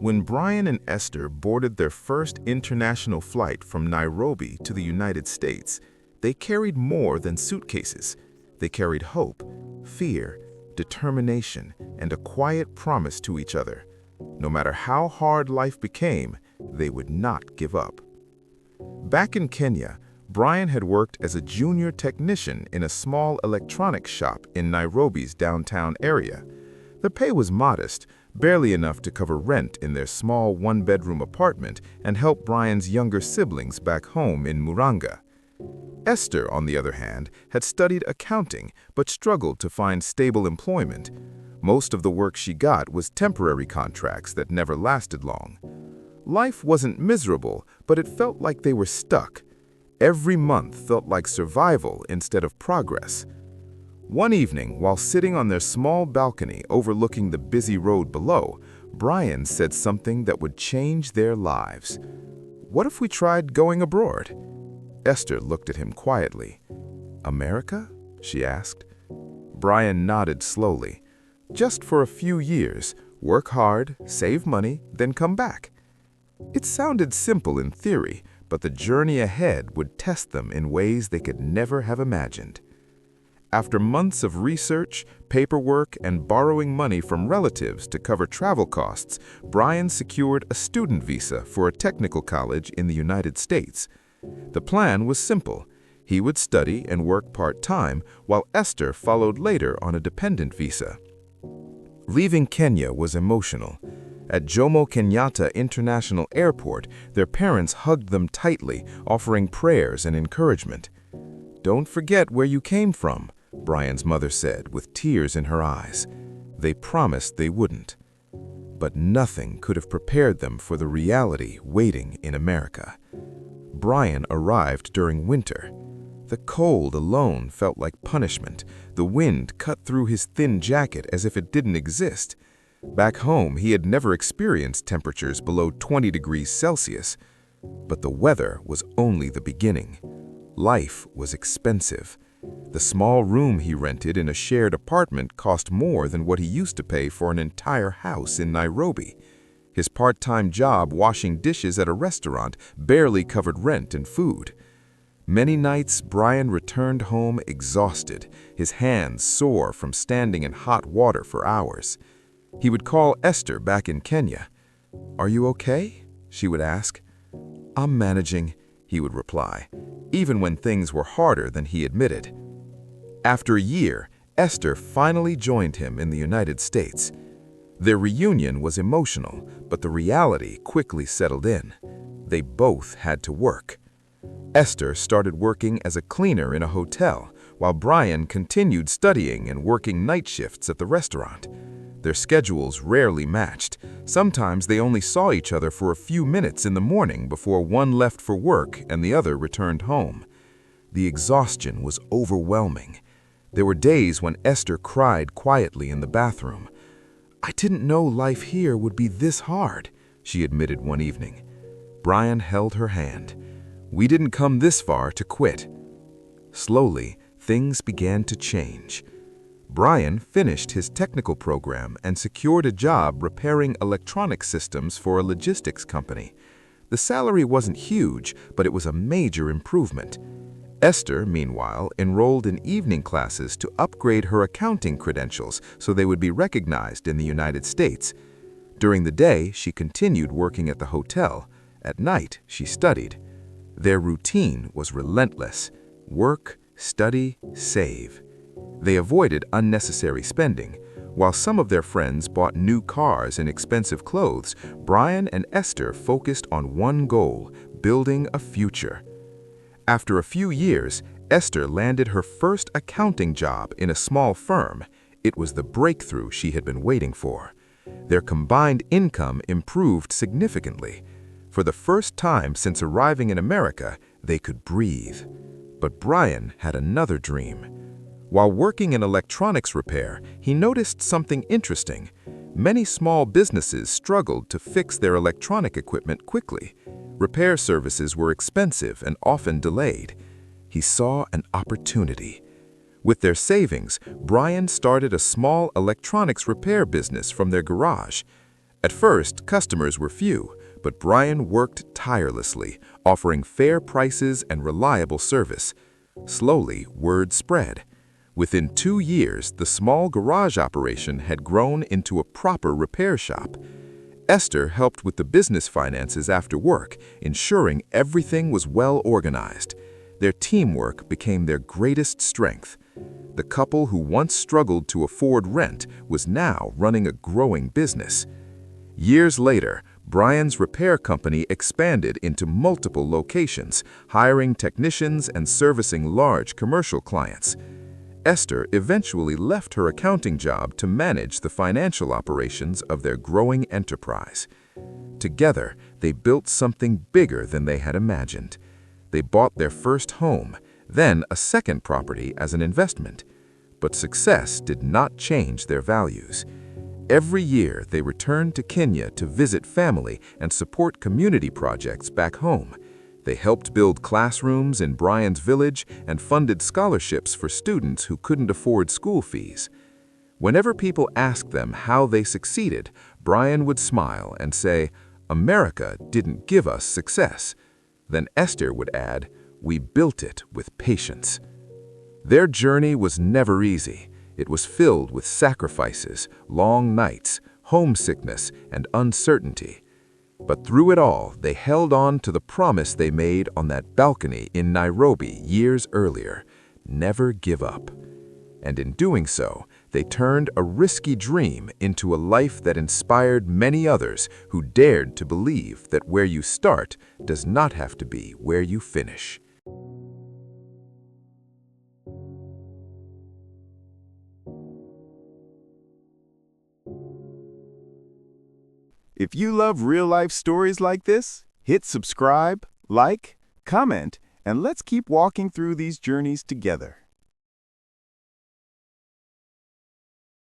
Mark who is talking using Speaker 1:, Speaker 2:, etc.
Speaker 1: When Brian and Esther boarded their first international flight from Nairobi to the United States, they carried more than suitcases. They carried hope, fear, determination, and a quiet promise to each other. No matter how hard life became, they would not give up. Back in Kenya, Brian had worked as a junior technician in a small electronics shop in Nairobi's downtown area. The pay was modest, barely enough to cover rent in their small one-bedroom apartment and help Brian's younger siblings back home in Muranga. Esther, on the other hand, had studied accounting but struggled to find stable employment. Most of the work she got was temporary contracts that never lasted long. Life wasn't miserable, but it felt like they were stuck. Every month felt like survival instead of progress. One evening, while sitting on their small balcony overlooking the busy road below, Brian said something that would change their lives. "What if we tried going abroad?" Esther looked at him quietly. "America?" she asked. Brian nodded slowly. "Just for a few years, work hard, save money, then come back." It sounded simple in theory, but the journey ahead would test them in ways they could never have imagined. After months of research, paperwork, and borrowing money from relatives to cover travel costs, Brian secured a student visa for a technical college in the United States. The plan was simple. He would study and work part-time, while Esther followed later on a dependent visa. Leaving Kenya was emotional. At Jomo Kenyatta International Airport, their parents hugged them tightly, offering prayers and encouragement. "Don't forget where you came from," Brian's mother said, with tears in her eyes. They promised they wouldn't. But nothing could have prepared them for the reality waiting in America. Brian arrived during winter. The cold alone felt like punishment. The wind cut through his thin jacket as if it didn't exist. Back home, he had never experienced temperatures below 20 degrees Celsius. But the weather was only the beginning. Life was expensive. The small room he rented in a shared apartment cost more than what he used to pay for an entire house in Nairobi. His part-time job washing dishes at a restaurant barely covered rent and food. Many nights, Brian returned home exhausted, his hands sore from standing in hot water for hours. He would call Esther back in Kenya. "Are you okay?" she would ask. "I'm managing," he would reply, even when things were harder than he admitted. After a year, Esther finally joined him in the United States. Their reunion was emotional, but the reality quickly settled in. They both had to work. Esther started working as a cleaner in a hotel, while Brian continued studying and working night shifts at the restaurant. Their schedules rarely matched. Sometimes they only saw each other for a few minutes in the morning before one left for work and the other returned home. The exhaustion was overwhelming. There were days when Esther cried quietly in the bathroom. "I didn't know life here would be this hard," she admitted one evening. Brian held her hand. "We didn't come this far to quit." Slowly, things began to change. Brian finished his technical program and secured a job repairing electronic systems for a logistics company. The salary wasn't huge, but it was a major improvement. Esther, meanwhile, enrolled in evening classes to upgrade her accounting credentials so they would be recognized in the United States. During the day, she continued working at the hotel. At night, she studied. Their routine was relentless: work, study, save. They avoided unnecessary spending. While some of their friends bought new cars and expensive clothes, Brian and Esther focused on one goal: building a future. After a few years, Esther landed her first accounting job in a small firm. It was the breakthrough she had been waiting for. Their combined income improved significantly. For the first time since arriving in America, they could breathe. But Brian had another dream. While working in electronics repair, he noticed something interesting. Many small businesses struggled to fix their electronic equipment quickly. Repair services were expensive and often delayed. He saw an opportunity. With their savings, Brian started a small electronics repair business from their garage. At first, customers were few, but Brian worked tirelessly, offering fair prices and reliable service. Slowly, word spread. Within 2 years, the small garage operation had grown into a proper repair shop. Esther helped with the business finances after work, ensuring everything was well organized. Their teamwork became their greatest strength. The couple who once struggled to afford rent was now running a growing business. Years later, Brian's repair company expanded into multiple locations, hiring technicians and servicing large commercial clients. Esther eventually left her accounting job to manage the financial operations of their growing enterprise. Together, they built something bigger than they had imagined. They bought their first home, then a second property as an investment. But success did not change their values. Every year, they returned to Kenya to visit family and support community projects back home. They helped build classrooms in Brian's village and funded scholarships for students who couldn't afford school fees. Whenever people asked them how they succeeded, Brian would smile and say, "America didn't give us success." Then Esther would add, "We built it with patience." Their journey was never easy. It was filled with sacrifices, long nights, homesickness, and uncertainty. But through it all, they held on to the promise they made on that balcony in Nairobi years earlier: never give up. And in doing so, they turned a risky dream into a life that inspired many others who dared to believe that where you start does not have to be where you finish.
Speaker 2: If you love real-life stories like this, hit subscribe, like, comment, and let's keep walking through these journeys together.